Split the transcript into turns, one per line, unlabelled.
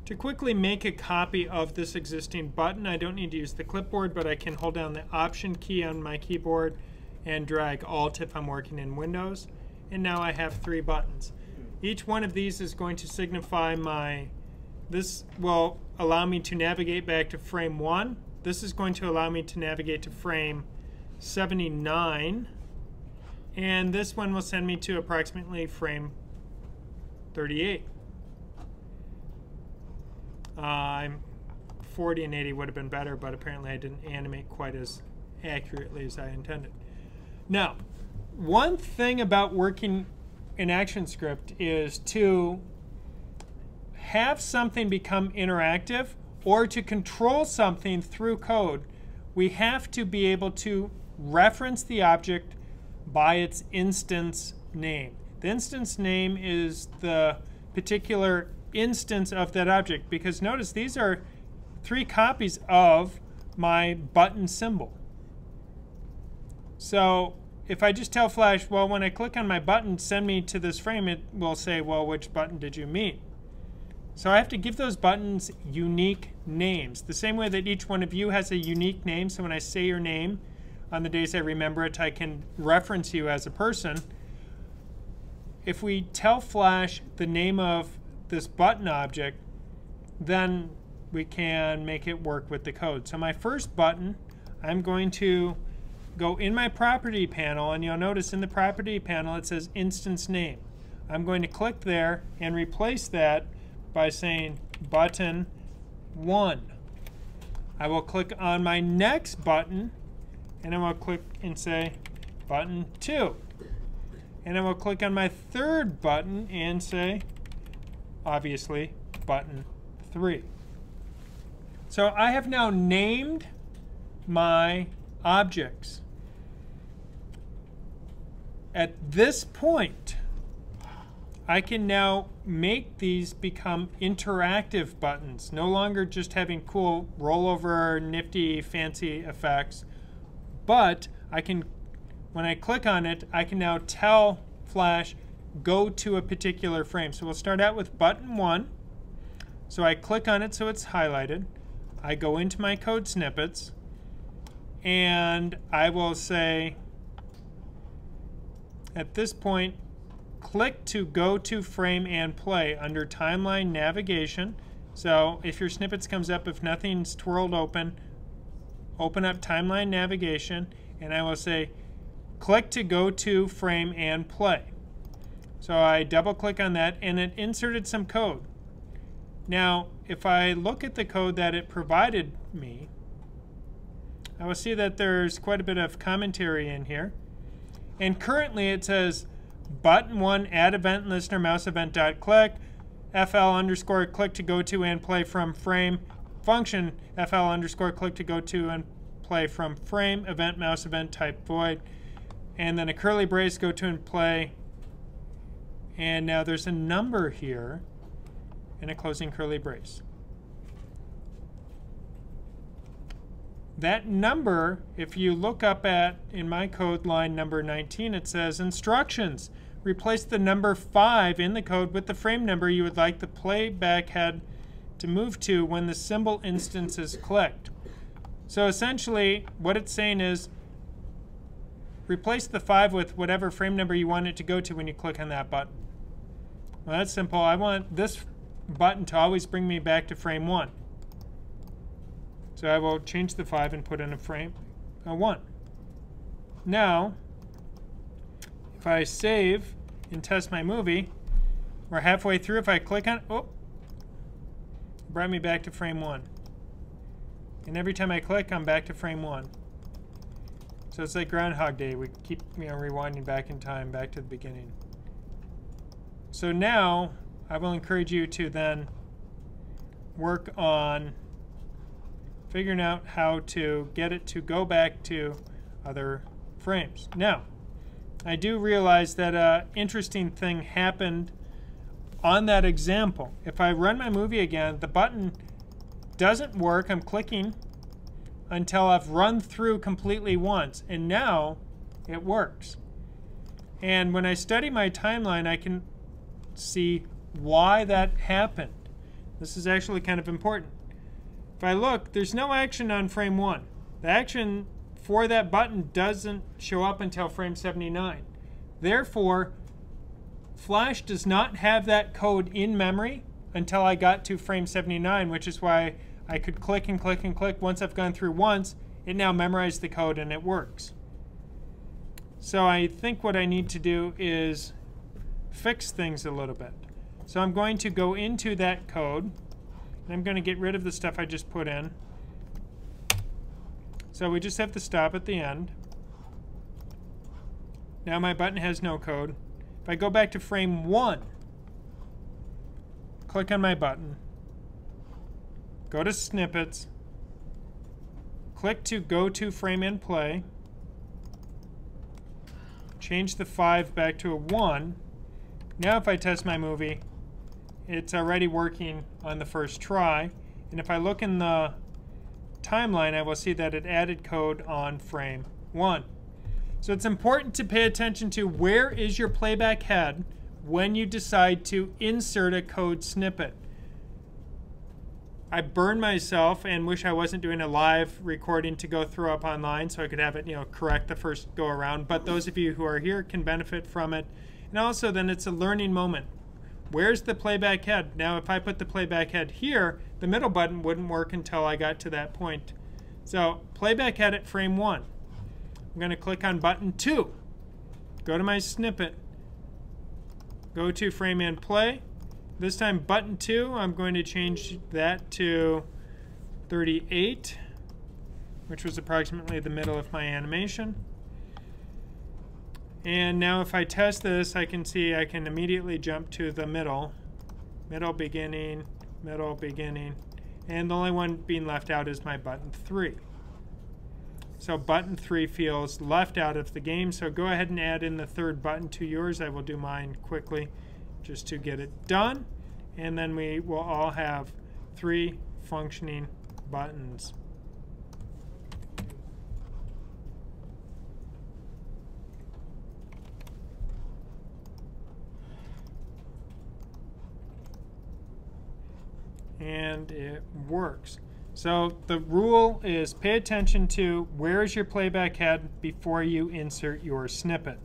To quickly make a copy of this existing button, I don't need to use the clipboard, but I can hold down the Option key on my keyboard and drag Alt if I'm working in Windows. And now I have 3 buttons. Each one of these is going to signify this will allow me to navigate back to frame 1. This is going to allow me to navigate to frame 79. And this one will send me to approximately frame 38. 40 and 80 would have been better, but apparently I didn't animate quite as accurately as I intended. Now, one thing about working in ActionScript is to have something become interactive or to control something through code. We have to be able to reference the object by its instance name. The instance name is the particular instance of that object, because notice these are 3 copies of my button symbol. So if I just tell Flash, well, when I click on my button, send me to this frame, it will say, well, which button did you mean? So I have to give those buttons unique names, the same way that each one of you has a unique name. So when I say your name, on the days I remember it, I can reference you as a person. If we tell Flash the name of this button object, then we can make it work with the code. So my first button, I'm going to go in my property panel, and you'll notice in the property panel it says instance name. I'm going to click there and replace that by saying button 1. I will click on my next button, and I will click and say button 2. And I will click on my third button and say, obviously, button 3. So I have now named my objects. At this point, I can now make these become interactive buttons, no longer just having cool rollover, nifty, fancy effects, but I can, when I click on it, I can now tell Flash, go to a particular frame. So we'll start out with button 1. So I click on it so it's highlighted. I go into my code snippets, and I will say, at this point, click to go to frame and play under timeline navigation. So if your snippets comes up, if nothing's twirled open, open up timeline navigation, and I will say, click to go to frame and play. So I double click on that, and it inserted some code. Now, if I look at the code that it provided me, I will see that there's quite a bit of commentary in here. And currently it says button 1 add event listener mouse event dot click fl underscore click to go to and play from frame function fl underscore click to go to and play from frame event mouse event type void, and then a curly brace go to and play. And now there's a number here and a closing curly brace. That number, if you look up at, in my code line number 19, it says instructions. Replace the number 5 in the code with the frame number you would like the playback head to move to when the symbol instance is clicked. So essentially, what it's saying is, replace the 5 with whatever frame number you want it to go to when you click on that button. Well, that's simple. I want this button to always bring me back to frame 1. So I will change the 5 and put in a frame 1. Now, if I save and test my movie, we're halfway through. If I click on it, oh, it brought me back to frame 1. And every time I click, I'm back to frame 1. So it's like Groundhog Day. We keep rewinding back in time, back to the beginning. So now, I will encourage you to then work on figuring out how to get it to go back to other frames. Now, I do realize that an interesting thing happened on that example. If I run my movie again, the button doesn't work. I'm clicking until I've run through completely once, and now it works. And when I study my timeline, I can see why that happened. This is actually kind of important. If I look, there's no action on frame 1. The action for that button doesn't show up until frame 79. Therefore, Flash does not have that code in memory until I got to frame 79, which is why I could click and click and click. Once I've gone through once, it now memorized the code and it works. So I think what I need to do is fix things a little bit. So I'm going to go into that code, and I'm going to get rid of the stuff I just put in. So we just have to stop at the end. Now my button has no code. If I go back to frame 1, click on my button, go to snippets, click to go to frame and play, change the 5 back to a 1. Now if I test my movie, it's already working on the first try. And if I look in the timeline, I will see that it added code on frame 1. So it's important to pay attention to where is your playback head when you decide to insert a code snippet. I burn myself and wish I wasn't doing a live recording to go throw up online so I could have it, correct the first go around. But those of you who are here can benefit from it. And also then it's a learning moment. Where's the playback head? Now if I put the playback head here, the middle button wouldn't work until I got to that point. So playback head at frame 1. I'm going to click on button 2. Go to my snippet. Go to frame and play. This time button 2, I'm going to change that to 38, which was approximately the middle of my animation. And now if I test this, I can see I can immediately jump to the middle. Middle, beginning, and the only one being left out is my button 3. So button 3 feels left out of the game, so go ahead and add in the third button to yours. I will do mine quickly just to get it done. And then we will all have 3 functioning buttons. And it works. So the rule is pay attention to where is your playback head before you insert your snippet.